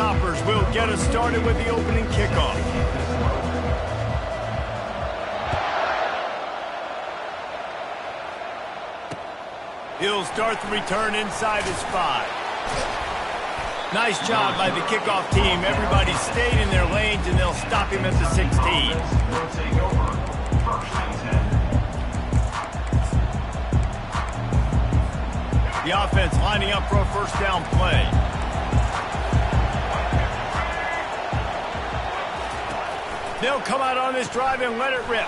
stoppers will get us started with the opening kickoff. He'll start the return inside his 5. Nice job by the kickoff team. Everybody stayed in their lanes, and they'll stop him at the 16. The offense lining up for a first down play. They'll come out on this drive and let it rip.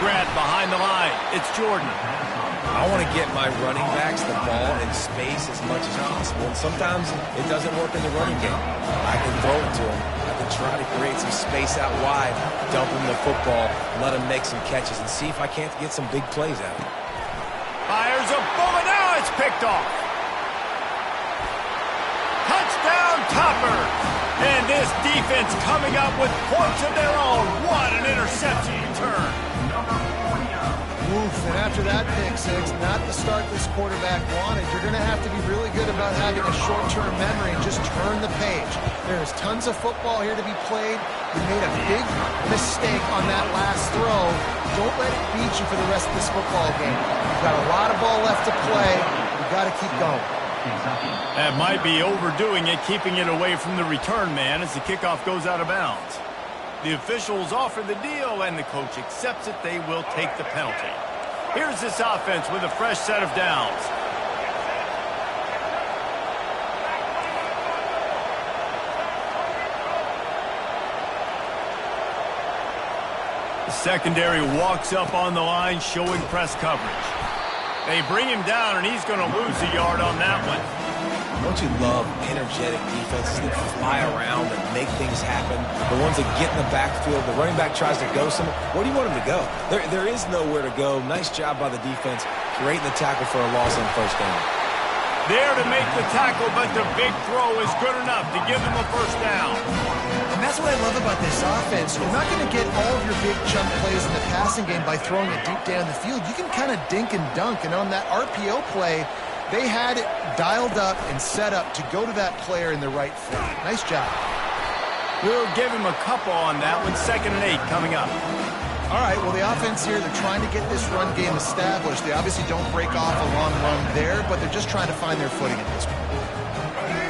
Grant behind the line. It's Jordan. I want to get my running backs the ball in space as much as possible. And sometimes it doesn't work in the running game. I can throw it to them. I can try to create some space out wide, dump them the football, let them make some catches, and see if I can't get some big plays out of it. Fires a bullet. Now it's picked off. Touchdown, Topper. And this defense coming up with points of their own. What an interception return. Oof, and after that pick six, not the start this quarterback wanted. You're going to have to be really good about having a short-term memory and just turn the page. There's tons of football here to be played. You made a big mistake on that last throw. Don't let it beat you for the rest of this football game. You've got a lot of ball left to play. You've got to keep going. That might be overdoing it, keeping it away from the return man as the kickoff goes out of bounds. The officials offer the deal, and the coach accepts it. They will take the penalty. Here's this offense with a fresh set of downs. The secondary walks up on the line, showing press coverage. They bring him down, and he's going to lose a yard on that one. Don't you love energetic defenses that fly around and make things happen? The ones that get in the backfield, the running back tries to go somewhere. Where do you want him to go? There is nowhere to go. Nice job by the defense, creating the tackle for a loss on first down. There to make the tackle, but the big throw is good enough to give them a first down. And that's what I love about this offense. You're not going to get all of your big chunk plays in the passing game by throwing it deep down the field. You can kind of dink and dunk, and on that RPO play, they had it dialed up and set up to go to that player in the right foot. Nice job. We'll give him a couple on that one. 2nd and 8 coming up. All right, well, the offense here, they're trying to get this run game established. They obviously don't break off a long run there, but they're just trying to find their footing at this point.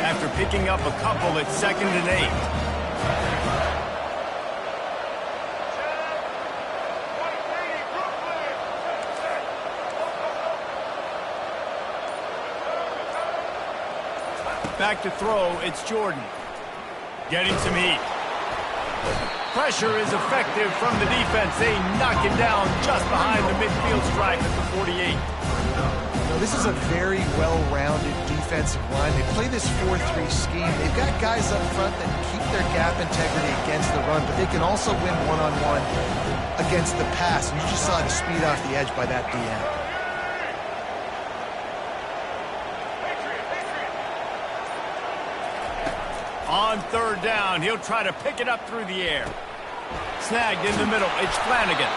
After picking up a couple, it's 2nd and 8. Back to throw, it's Jordan. Getting some heat. Pressure is effective from the defense. They knock him down just behind the midfield stripe at the 48. Now, this is a very well-rounded defensive line. They play this 4-3 scheme. They've got guys up front that keep their gap integrity against the run, but they can also win one-on-one against the pass. And you just saw the speed off the edge by that DM. On 3rd down, he'll try to pick it up through the air. Snagged in the middle, it's Flanagan.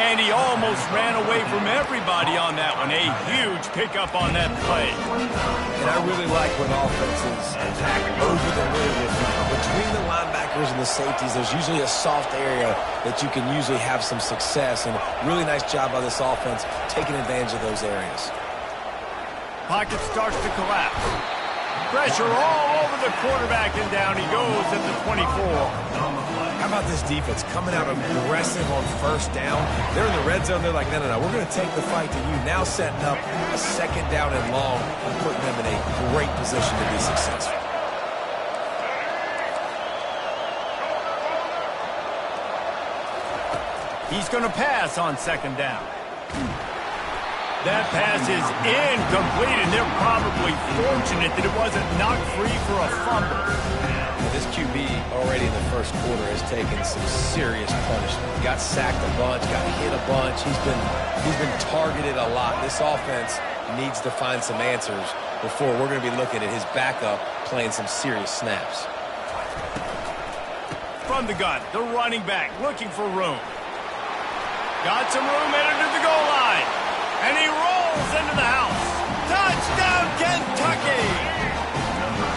And he almost ran away from everybody on that one. A huge pickup on that play. And I really like when offenses attack over the middle. Between the linebackers and the safeties, there's usually a soft area that you can usually have some success. And really nice job by this offense taking advantage of those areas. Pocket starts to collapse. Pressure all over the quarterback, and down he goes at the 24. How about this defense coming out aggressive on first down? They're in the red zone. They're like, no, we're going to take the fight to you. Now setting up a 2nd down and long and putting them in a great position to be successful. He's going to pass on 2nd down. That pass is incomplete, and they're probably fortunate that it wasn't knocked free for a fumble. This QB already in the first quarter has taken some serious punishment. He got sacked a bunch, got hit a bunch. He's been targeted a lot. This offense needs to find some answers before we're going to be looking at his backup playing some serious snaps. From the gun, the running back looking for room. Got some room headed to the goal line. And he rolls into the house. Touchdown, Kentucky!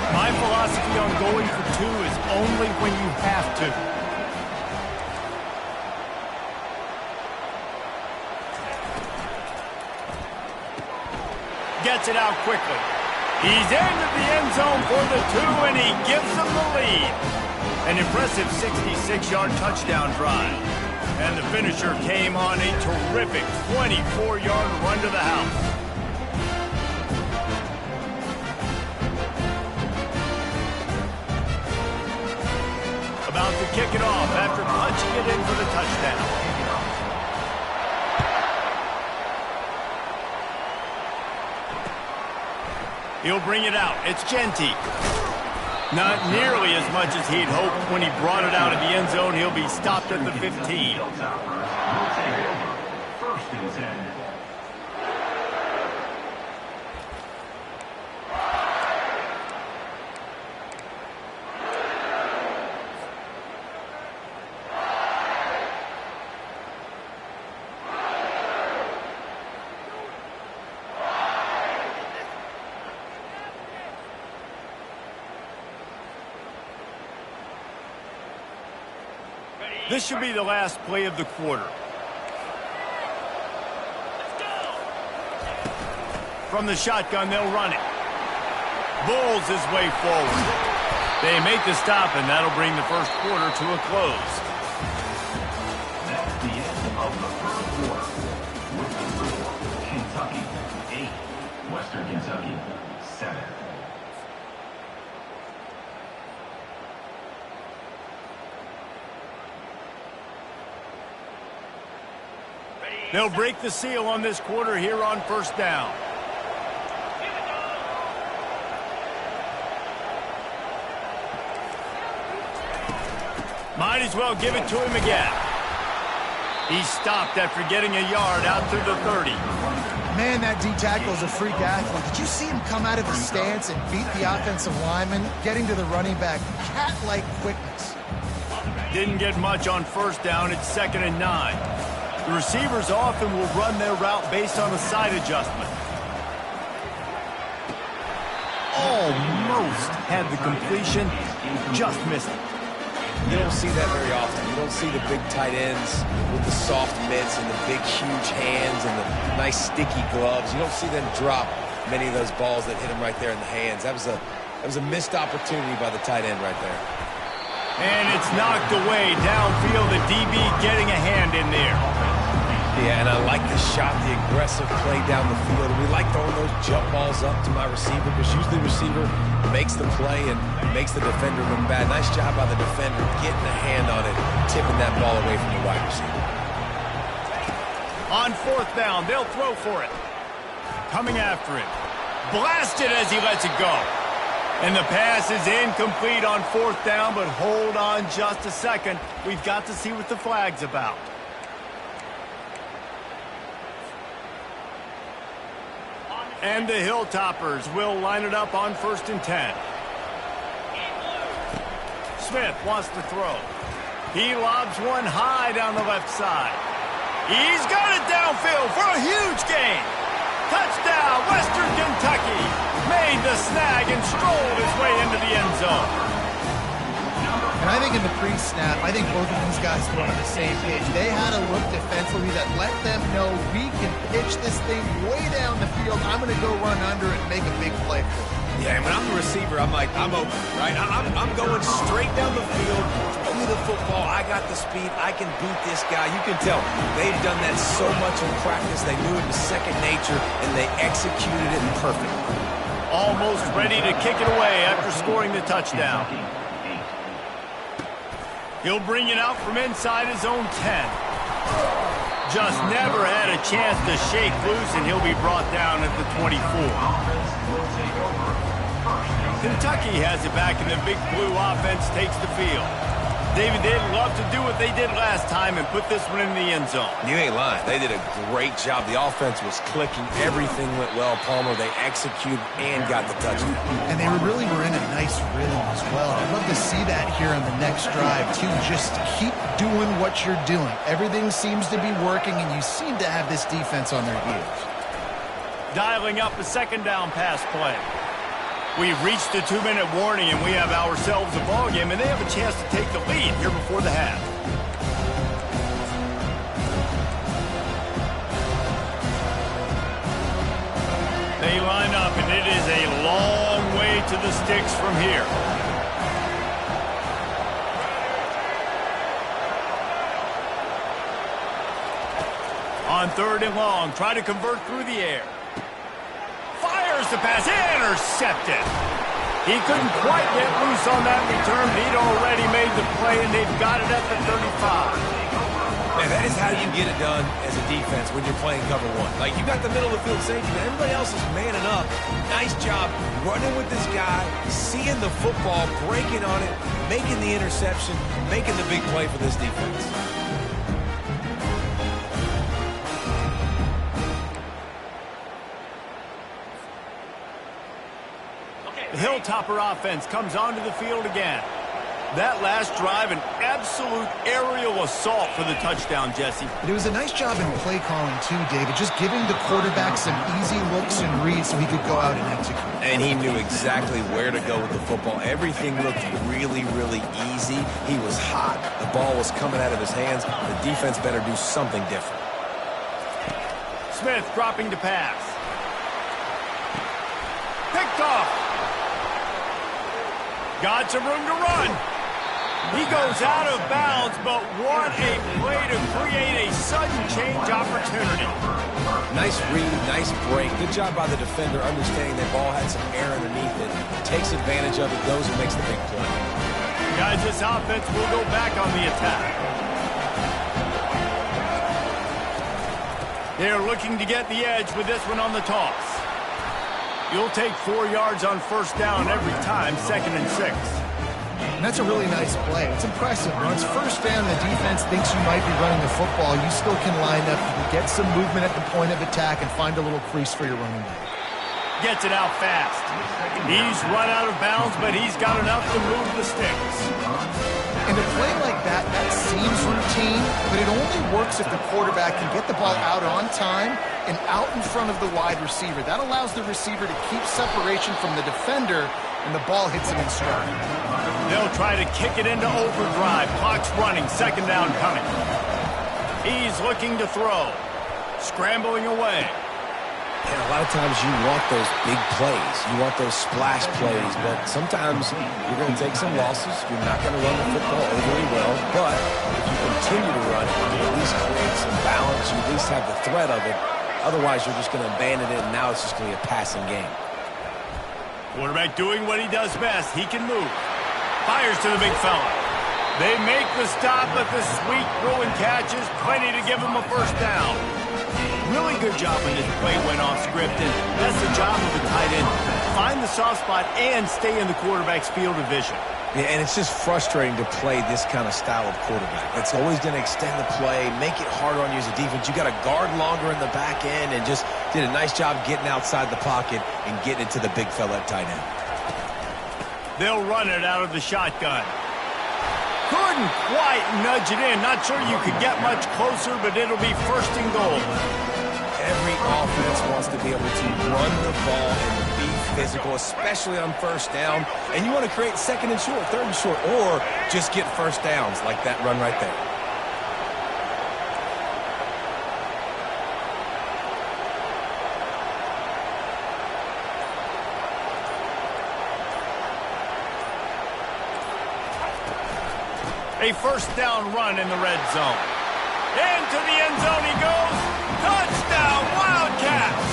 My philosophy on going for two is only when you have to. Gets it out quickly. He's into the end zone for the two, and he gives them the lead. An impressive 66-yard touchdown drive. And the finisher came on a terrific 24-yard run to the house. About to kick it off after punching it in for the touchdown. He'll bring it out. It's Ncaa. Not nearly as much as he'd hoped when he brought it out of the end zone. He'll be stopped at the 15. First and 10. This should be the last play of the quarter. From the shotgun, they'll run it. Bulls his way forward. They make the stop, and that'll bring the first quarter to a close. That's the end of the first quarter. With the score, Kentucky 8, Western Kentucky 7. They'll break the seal on this quarter here on first down. Might as well give it to him again. He stopped after getting a yard out to the 30. Man, that D-tackle is a freak athlete. Did you see him come out of his stance and beat the offensive lineman, getting to the running back? Cat-like quickness. Didn't get much on first down. It's 2nd and 9. The receivers often will run their route based on a side adjustment. Almost had the completion, just missed it. You don't see that very often. You don't see the big tight ends with the soft mitts and the big, huge hands and the nice, sticky gloves. You don't see them drop many of those balls that hit them right there in the hands. That was a missed opportunity by the tight end right there. And it's knocked away downfield. The DB getting a hand in there. Yeah, and I like the shot, the aggressive play down the field. We like throwing those jump balls up to my receiver because usually the receiver makes the play and makes the defender look bad. Nice job by the defender getting a hand on it, tipping that ball away from the wide receiver. On fourth down, they'll throw for it. Coming after it. Blasted as he lets it go. And the pass is incomplete on fourth down, but hold on just a second. We've got to see what the flag's about. And the Hilltoppers will line it up on 1st and 10. Smith wants to throw. He lobs one high down the left side. He's got it downfield for a huge gain. Touchdown, Western Kentucky. Made the snag and strolled his way into the end zone. And I think in the pre-snap, I think both of these guys were on the same page. They had a look defensively that let them know we can pitch this thing way down the field. I'm going to go run under it and make a big play for it. Yeah, and when I'm the receiver, I'm like, I'm open, right? I'm going straight down the field. Throw me the football. I got the speed. I can beat this guy. You can tell they've done that so much in practice. They knew it was second nature, and they executed it perfectly. Almost ready to kick it away after scoring the touchdown. He'll bring it out from inside his own 10. Just never had a chance to shake loose, and he'll be brought down at the 24. Kentucky has it back, and the big blue offense takes the field. David, they'd love to do what they did last time and put this one in the end zone. You ain't lying. They did a great job. The offense was clicking. Everything went well, Palmer. They executed and got the touchdown. And they really were in a nice rhythm as well. I'd love to see that here on the next drive, too. Just keep doing what you're doing. Everything seems to be working, and you seem to have this defense on their heels. Dialing up a 2nd down pass play. We've reached the 2-minute warning, and we have ourselves a ball game, and they have a chance to take the lead here before the half. They line up, and it is a long way to the sticks from here. On 3rd and long, try to convert through the air. Fires the pass, intercepted. He couldn't quite get loose on that return. He'd already made the play, and they've got it at the 35. Man, that is how you get it done as a defense when you're playing cover one. Like, you got the middle of the field safety, but everybody else is manning up. Nice job running with this guy, seeing the football, breaking on it, making the interception, making the big play for this defense. The Hilltopper offense comes onto the field again. That last drive, an absolute aerial assault for the touchdown, Jesse. It was a nice job in play calling, too, David, just giving the quarterback some easy looks and reads so he could go out and execute. And he knew exactly where to go with the football. Everything looked really, really easy. He was hot. The ball was coming out of his hands. The defense better do something different. Smith dropping to pass. Picked off. Got some room to run. He goes out of bounds, but what a play to create a sudden change opportunity. Nice read, nice break. Good job by the defender understanding that ball had some air underneath it. Takes advantage of it, goes and makes the big play. Guys, this offense will go back on the attack. They're looking to get the edge with this one on the toss. You'll take 4 yards on 1st down every time, 2nd and 6. And that's a really nice play. It's impressive. When it's 1st down, the defense thinks you might be running the football. You still can line up. You can get some movement at the point of attack and find a little crease for your running back. Gets it out fast. He's run out of bounds, but he's got enough to move the sticks. And a play like that seems routine, but it only works if the quarterback can get the ball out on time and out in front of the wide receiver. That allows the receiver to keep separation from the defender, and the ball hits him in stride. They'll try to kick it into overdrive. Clock's running. 2nd down coming. He's looking to throw. Scrambling away. And a lot of times you want those big plays. You want those splash plays, but sometimes you're going to take some losses. You're not going to run the football overly well, but if you continue to run it, you at least create some balance. You at least have the threat of it. Otherwise, you're just going to abandon it, and now it's just going to be a passing game. Quarterback doing what he does best. He can move. Fires to the big fella. They make the stop, but the sweet throw and catch is plenty to give him a 1st down. Really good job when this play went off script, and that's the job of a tight end. Find the soft spot and stay in the quarterback's field of vision. Yeah, and it's just frustrating to play this kind of style of quarterback. It's always going to extend the play, make it harder on you as a defense. You got to guard longer in the back end, and just did a nice job getting outside the pocket and getting it to the big fella at tight end. They'll run it out of the shotgun. Couldn't quite nudge it in. Not sure you could get much closer, but it'll be 1st and goal. Every offense wants to be able to run the ball and be physical, especially on 1st down. And you want to create 2nd and short, 3rd and short, or just get 1st downs like that run right there. A 1st down run in the red zone. Into the end zone he goes. Touchdown, Wildcats!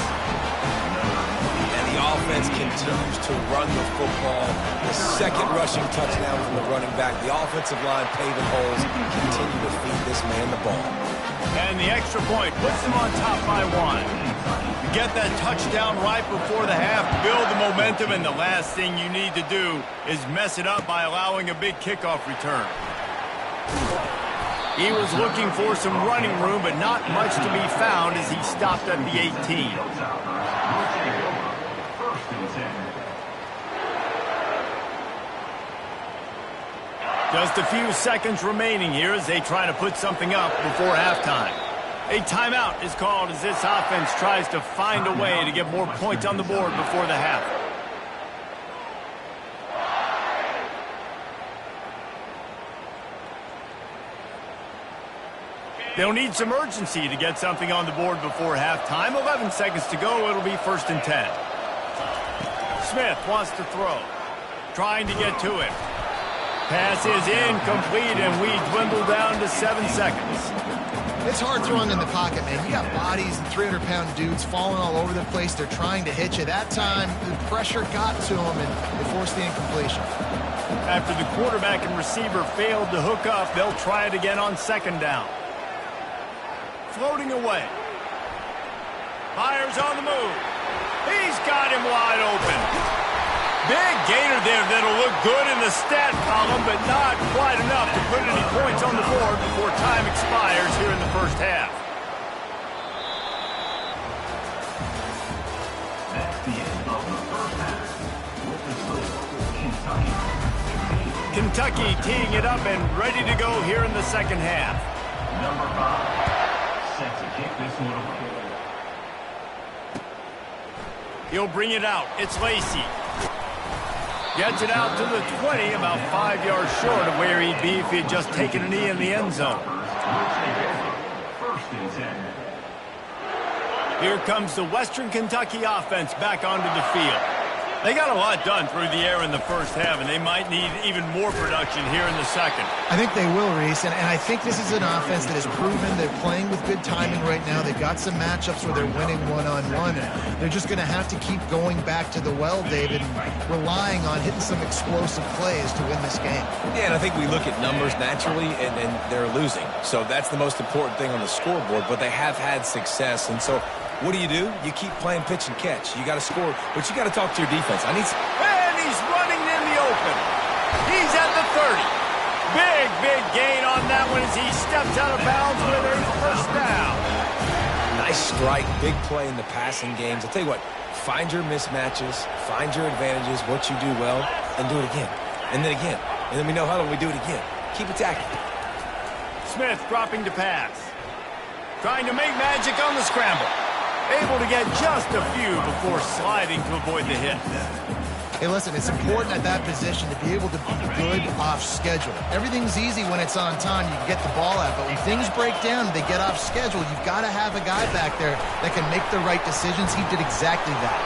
And the offense continues to run the football. The 2nd rushing touchdown from the running back. The offensive line paving holes. Continue to feed this man the ball. And the extra point puts them on top by 1. You get that touchdown right before the half, build the momentum, and the last thing you need to do is mess it up by allowing a big kickoff return. He was looking for some running room, but not much to be found as he stopped at the 18. Just a few seconds remaining here as they try to put something up before halftime. A timeout is called as this offense tries to find a way to get more points on the board before the half. They'll need some urgency to get something on the board before halftime. 11 seconds to go. It'll be 1st and 10. Smith wants to throw. Trying to get to it. Pass is incomplete, and we dwindle down to 7 seconds. It's hard throwing in the pocket, man. You got bodies and 300-pound dudes falling all over the place. They're trying to hit you. That time, the pressure got to them, and they forced the incompletion. After the quarterback and receiver failed to hook up, they'll try it again on 2nd down. Floating away. Fires on the move. He's got him wide open. Big gainer there that'll look good in the stat column, but not quite enough to put any points on the board before time expires here in the first half. That's the end of the first half. With the score, Kentucky. Kentucky teeing it up and ready to go here in the second half. Number 5, set to kick this one away. He'll bring it out. It's Lacey. Gets it out to the 20, about 5 yards short of where he'd be if he had just taken a knee in the end zone. 1st and 10. Here comes the Western Kentucky offense back onto the field. They got a lot done through the air in the first half, and they might need even more production here in the second. I think they will, Reese, and I think this is an offense that has proven they're playing with good timing right now. They've got some matchups where they're winning one-on-one, and they're just going to have to keep going back to the well, David, and relying on hitting some explosive plays to win this game. Yeah, and I think we look at numbers naturally, and they're losing. So that's the most important thing on the scoreboard, but they have had success, and so what do? You keep playing pitch and catch. You got to score, but you got to talk to your defense. And he's running in the open. He's at the 30. Big gain on that one as he steps out of bounds with a first down. Nice strike, big play in the passing games. I'll tell you what, find your mismatches, find your advantages, what you do well, and do it again. And then again. And then we know how we do it again. Keep attacking. Smith dropping to pass. Trying to make magic on the scramble. Able to get just a few before sliding to avoid the hit. Hey, listen, it's important at that position to be able to be good off schedule. Everything's easy when it's on time. You can get the ball out, but when things break down, they get off schedule. You've got to have a guy back there that can make the right decisions. He did exactly that.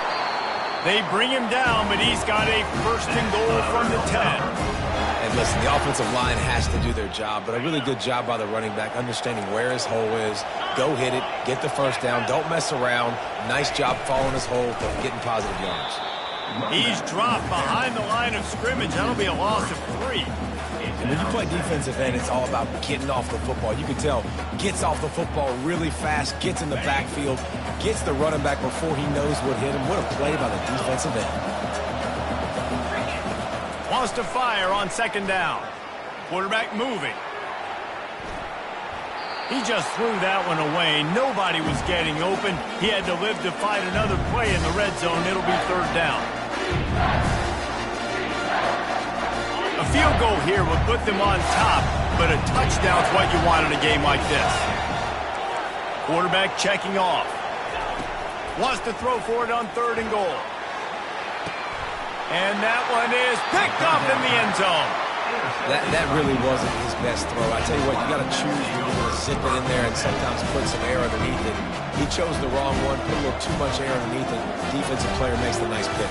They bring him down, but he's got a 1st and goal from the 10. And listen, the offensive line has to do their job, but a really good job by the running back, understanding where his hole is. Go hit it, get the first down, don't mess around. Nice job following his hole, but getting positive yards. He's dropped behind the line of scrimmage. That'll be a loss of 3. And when you play defensive end, it's all about getting off the football. You can tell, gets off the football really fast, gets in the backfield, gets the running back before he knows what hit him. What a play by the defensive end. Wants to fire on 2nd down. Quarterback moving. He just threw that one away. Nobody was getting open. He had to live to fight another play in the red zone. It'll be 3rd down. A field goal here would put them on top, but a touchdown's what you want in a game like this. Quarterback checking off. Wants to throw for it on 3rd and goal. And that one is picked up in the end zone. That really wasn't his best throw. I tell you what, you got to choose when you're going to zip it in there and sometimes put some air underneath it. He chose the wrong one, put a little too much air underneath it. Defensive player makes the nice pick.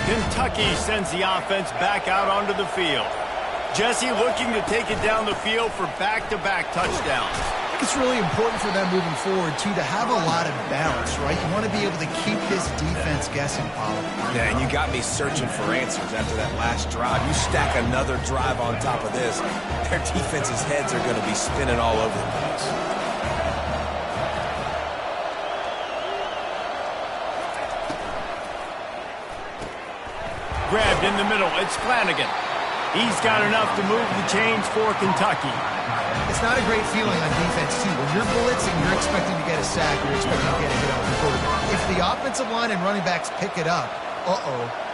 Kentucky sends the offense back out onto the field. Jesse looking to take it down the field for back-to-back touchdowns. I think it's really important for them moving forward, too, to have a lot of balance, right? You want to be able to keep this defense guessing, Paul. Yeah, and you got me searching for answers after that last drive. You stack another drive on top of this, their defense's heads are going to be spinning all over the place. Grabbed in the middle. It's Flanagan. He's got enough to move the chains for Kentucky. It's not a great feeling on defense, too. When you're blitzing, you're expecting to get a sack. You're expecting to get a hit on the quarterback. If the offensive line and running backs pick it up,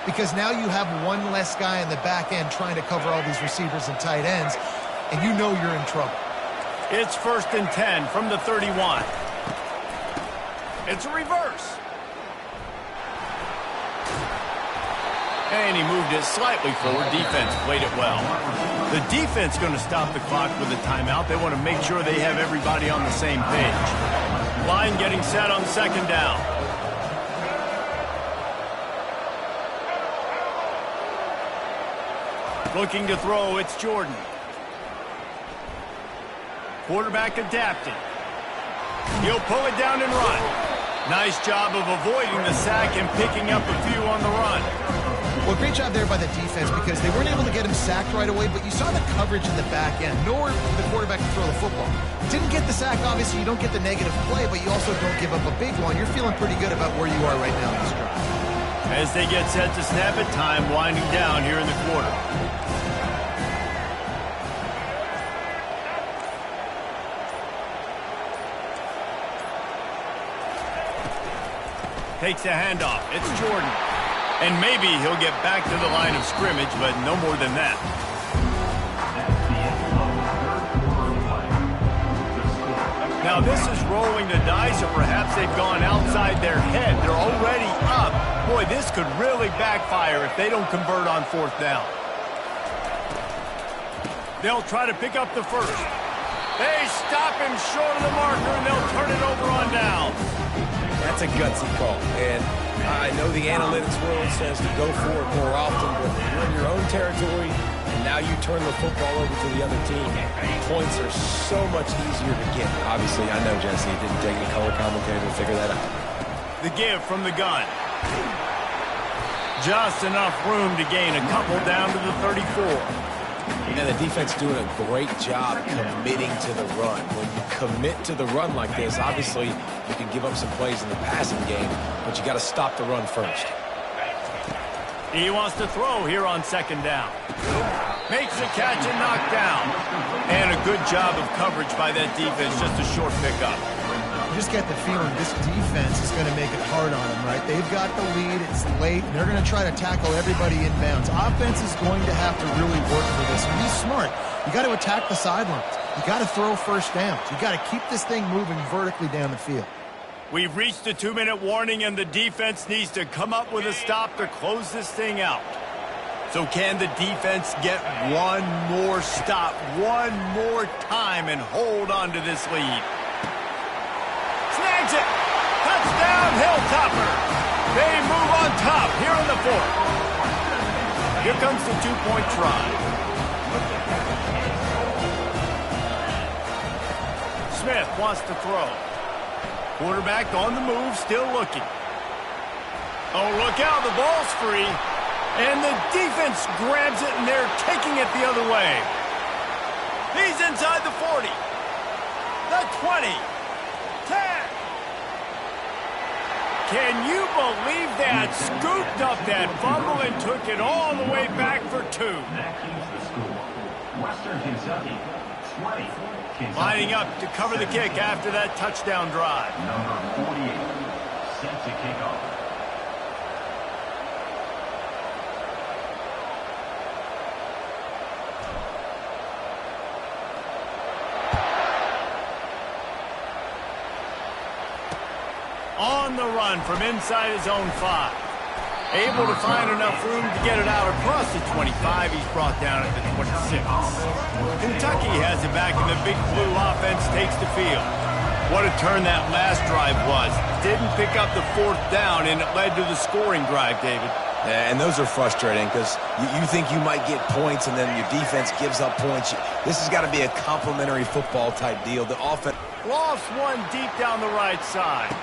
because now you have one less guy in the back end trying to cover all these receivers and tight ends, and you know you're in trouble. It's 1st and 10 from the 31. It's a reverse. And he moved it slightly forward. Defense played it well. The defense going to stop the clock with a timeout. They want to make sure they have everybody on the same page. Line getting set on second down. Looking to throw, it's Jordan. Quarterback adapting. He'll pull it down and run. Nice job of avoiding the sack and picking up a few on the run. Well, great job there by the defense because they weren't able to get him sacked right away, but you saw the coverage in the back end, nor the quarterback to throw the football. Didn't get the sack, obviously you don't get the negative play, but you also don't give up a big one. You're feeling pretty good about where you are right now in this drive. As they get set to snap it, time winding down here in the quarter. Takes a handoff. It's Jordan. And maybe he'll get back to the line of scrimmage, but no more than that. Now this is rolling the dice, or perhaps they've gone outside their head. They're already up. Boy, this could really backfire if they don't convert on fourth down. They'll try to pick up the first. They stop him short of the marker, and they'll turn it over on down. That's a gutsy call, and I know the analytics world says to go for it more often, but you're in your own territory, and now you turn the football over to the other team. Points are so much easier to get. Obviously, I know, Jesse, it didn't take any color commentator to figure that out. The give from the gun. Just enough room to gain a couple down to the 34. And the defense doing a great job committing to the run. When you commit to the run like this, obviously you can give up some plays in the passing game, but you got to stop the run first. He wants to throw here on second down. Makes the catch and knocked down. And a good job of coverage by that defense, just a short pickup. You just get the feeling this defense is going to make it hard on them, right? They've got the lead, it's late, and they're going to try to tackle everybody inbounds. Offense is going to have to really work for this. And be smart. You got to attack the sidelines. You got to throw first downs. You got to keep this thing moving vertically down the field. We've reached the 2-minute warning, and the defense needs to come up with a stop to close this thing out. So can the defense get one more stop, one more time, and hold on to this lead? Snags it! Touchdown, Hilltopper! They move on top here in the fourth. Here comes the two-point try. Smith wants to throw. Quarterback on the move, still looking. Oh, look out, the ball's free. And the defense grabs it, and they're taking it the other way. He's inside the 40. The 20. 10. Can you believe that? Scooped up that fumble and took it all the way back for two. That keeps the score. Western Kentucky, 20. Kentucky, Lining up to cover the kick after that touchdown drive. number 48, set to kick off. On the run from inside his own 5. Able to find enough room to get it out across the 25. He's brought down at the 26. Kentucky has it back, and the big blue offense takes the field. What a turn that last drive was. Didn't pick up the fourth down, and it led to the scoring drive, David. Yeah, and those are frustrating because you think you might get points, and then your defense gives up points. This has got to be a complimentary football type deal. The offense Lost one deep down the right side.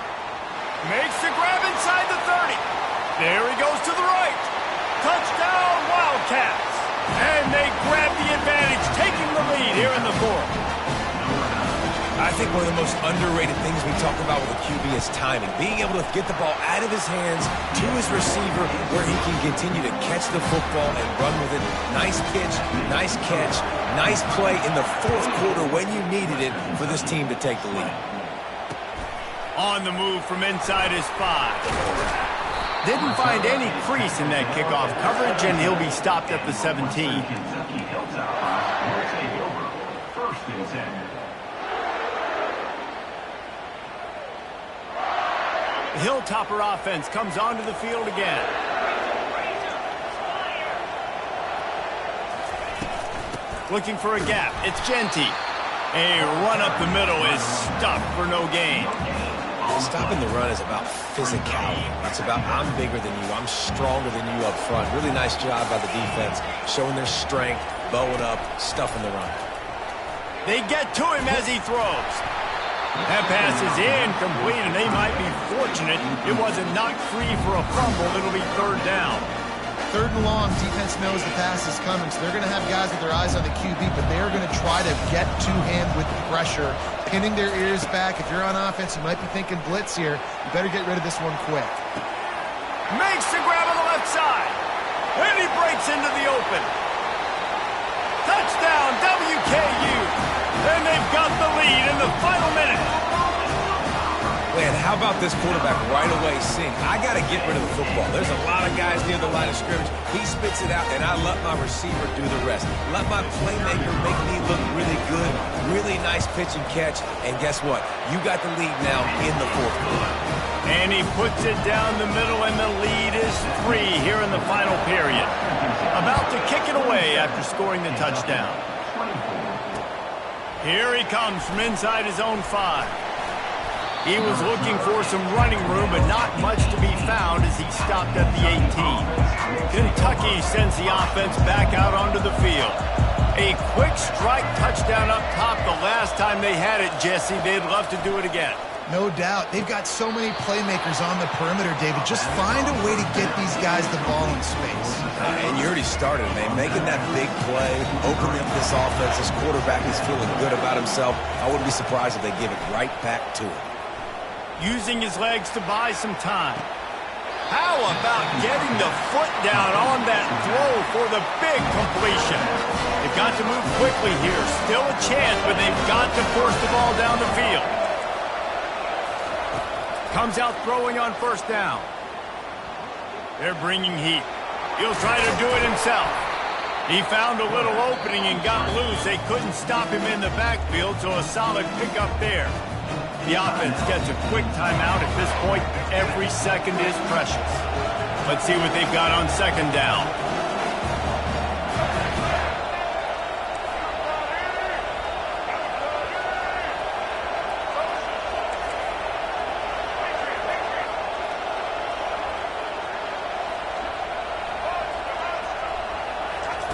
Makes the grab inside the 30. There he goes to the right. Touchdown, Wildcats. And they grab the advantage, taking the lead here in the fourth. I think one of the most underrated things we talk about with a QB is timing. Being able to get the ball out of his hands to his receiver where he can continue to catch the football and run with it. Nice pitch, nice catch, nice play in the fourth quarter when you needed it for this team to take the lead. On the move from inside his 5. Didn't find any crease in that kickoff coverage, and he'll be stopped at the 17. Kentucky Hilltoppers will take over. First and 10. Hilltopper offense comes onto the field again. Looking for a gap. It's Ncaa. A run up the middle is stopped for no gain. Stopping the run is about physicality. It's about I'm bigger than you. I'm stronger than you up front. Really nice job by the defense, showing their strength, bowing up, stuffing the run. They get to him as he throws. That pass is incomplete, and they might be fortunate it wasn't knocked free for a fumble. It'll be third down. Third and long, defense knows the pass is coming, so they're going to have guys with their eyes on the QB, but they're going to try to get to him with pressure, pinning their ears back. If you're on offense, you might be thinking blitz here. You better get rid of this one quick. Makes the grab on the left side, and he breaks into the open. Touchdown, WKU, and they've got the lead in the final minute. Man, how about this quarterback right away seeing, I got to get rid of the football. There's a lot of guys near the line of scrimmage. He spits it out, and I let my receiver do the rest. Let my playmaker make me look really good. Really nice pitch and catch. And guess what? You got the lead now in the fourth quarter. And he puts it down the middle, and the lead is 3 here in the final period. About to kick it away after scoring the touchdown. Here he comes from inside his own 5. He was looking for some running room, but not much to be found as he stopped at the 18. Kentucky sends the offense back out onto the field. A quick strike touchdown up top the last time they had it, Jesse. They'd love to do it again. No doubt. They've got so many playmakers on the perimeter, David. Just find a way to get these guys the ball in space. And you already started, man. Making that big play, opening up this offense. This quarterback is feeling good about himself. I wouldn't be surprised if they give it right back to him. Using his legs to buy some time. How about getting the foot down on that throw for the big completion? They've got to move quickly here. Still a chance, but they've got to force the ball down the field. Comes out throwing on first down. They're bringing heat. He'll try to do it himself. He found a little opening and got loose. They couldn't stop him in the backfield, so a solid pickup there. The offense gets a quick timeout at this point. Every second is precious. Let's see what they've got on second down.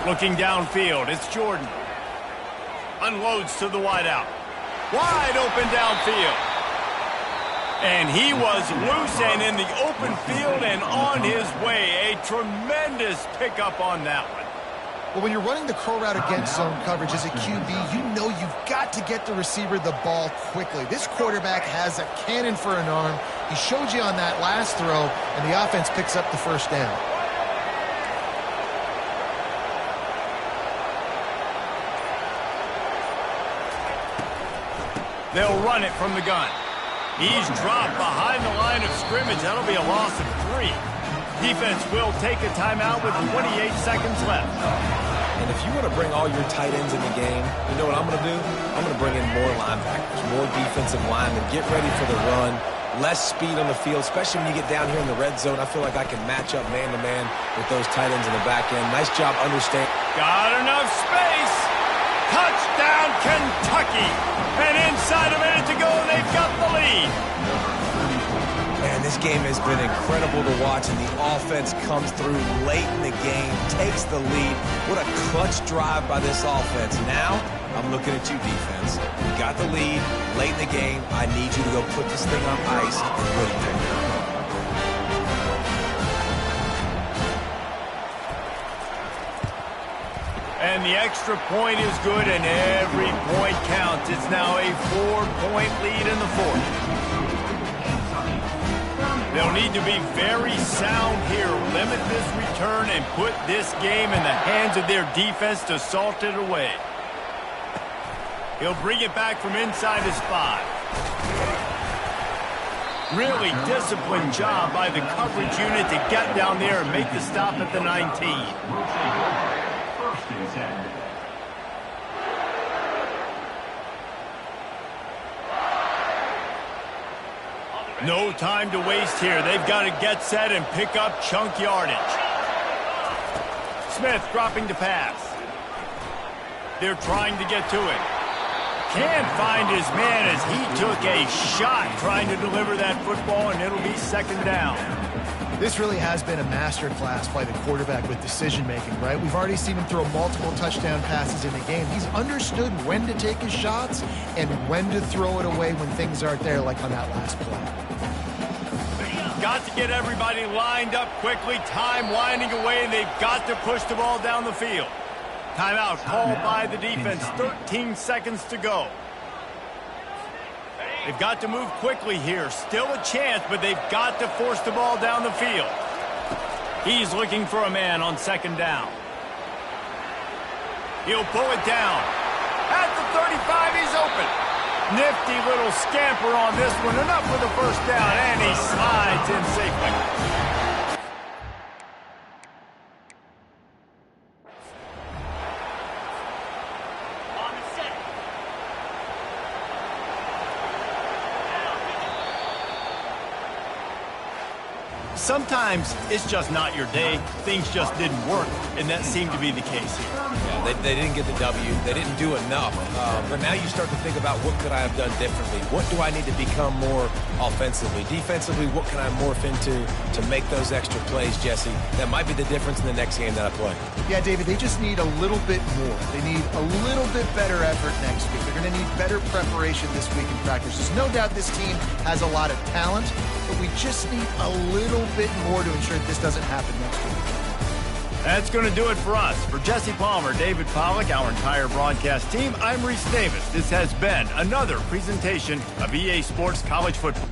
Looking downfield, it's Jordan. Unloads to the wideout. Wide open downfield. And he was loose and in the open field and on his way. A tremendous pickup on that one. Well, when you're running the curl route against zone coverage as a QB, you know you've got to get the receiver the ball quickly. This quarterback has a cannon for an arm. He showed you on that last throw, and the offense picks up the first down. They'll run it from the gun. He's dropped behind the line of scrimmage. That'll be a loss of 3. Defense will take a timeout with 28 seconds left. And if you want to bring all your tight ends in the game, you know what I'm going to do? I'm going to bring in more linebackers, more defensive linemen, get ready for the run, less speed on the field, especially when you get down here in the red zone. I feel like I can match up man-to-man with those tight ends in the back end. Nice job understanding. Got enough space. Touchdown, Kentucky. And inside a minute to go, they've got the lead. Man, this game has been incredible to watch, and the offense comes through late in the game, takes the lead. What a clutch drive by this offense. Now, I'm looking at you, defense. You got the lead late in the game. I need you to go put this thing on ice and really take it. And the extra point is good, and every point counts. It's now a 4-point lead in the fourth. They'll need to be very sound here, limit this return, and put this game in the hands of their defense to salt it away. He'll bring it back from inside his 5. Really disciplined job by the coverage unit to get down there and make the stop at the 19. No time to waste here. They've got to get set and pick up chunk yardage. Smith dropping to pass. They're trying to get to it. Can't find his man as he took a shot trying to deliver that football, and it'll be second down. This really has been a masterclass by the quarterback with decision-making, right? We've already seen him throw multiple touchdown passes in the game. He's understood when to take his shots and when to throw it away when things aren't there, like on that last play. Got to get everybody lined up quickly. Time winding away, and they've got to push the ball down the field. Timeout called by the defense. 13 seconds to go. They've got to move quickly here. Still a chance, but they've got to force the ball down the field. He's looking for a man on second down. He'll pull it down. At the 35, he's open. Nifty little scamper on this one. Enough for the first down, and he slides in safely. Sometimes it's just not your day. Things just didn't work, and that seemed to be the case here. Yeah, they didn't get the W. They didn't do enough. But now you start to think about what could I have done differently? What do I need to become more offensively? Defensively, what can I morph into to make those extra plays, Jesse? That might be the difference in the next game that I play. Yeah, David, they just need a little bit more. They need a little bit better effort next week. They're going to need better preparation this week in practice. There's no doubt this team has a lot of talent, but we just need a little bit more to ensure that this doesn't happen next week. That's going to do it for us. For Jesse Palmer, David Pollack, our entire broadcast team, I'm Reese Davis. This has been another presentation of EA Sports College Football.